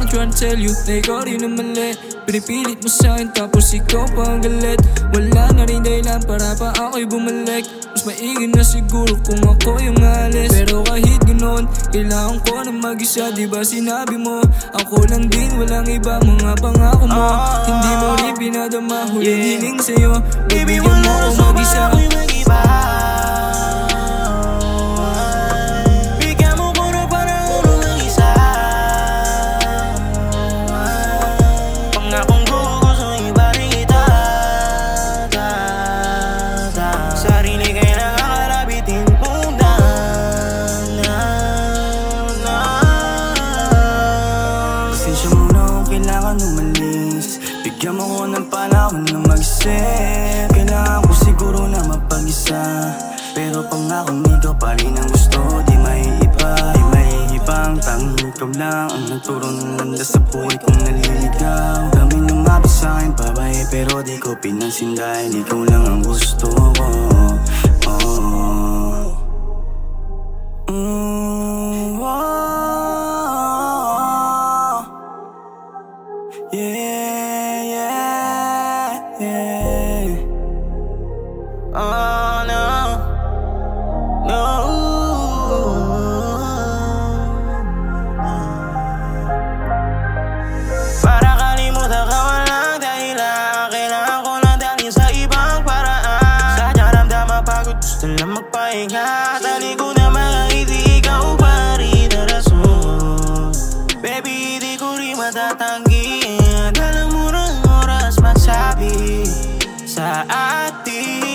I'm trying to tell you na ikaw rin ang mali. Pinipilit mo sa'kin tapos ikaw pa ang galit. Wala na rin dahilan para pa ako'y bumalik. Mas maigi na siguro kung ako yung alis. Pero kahit ganoon, kailangan ko na mag-isa. Diba sinabi mo, ako lang din, walang ibang mga pangako mo. Hindi mo rin pinadama, huling hiling sa'yo. Baby, wala na so para ako'y mag-iba. Bigyan mo ko ng panahon na mag-isip. Kailangan ko siguro na mapag-isa. Pero pangakong ikaw pa rin ang gusto. Di may iba, di may ibang tanging ikaw lang ang nagturo ng landas sa buhay kong naliligaw. Dami lumabi sa'kin babae pero di ko pinansin dahil ikaw lang ang gusto ko. Oh no, no. Para kalimutan ka walang dahilan. Kailangan ko lang dalhin sa ibang paraan. Sadyang ramdaman pagod, gusto lang magpahinga. Taligo na mga ngiti, ikaw pa rin ang rason. Baby, di ko rin matatanggi. Dalang murang oras magsabi sa atin.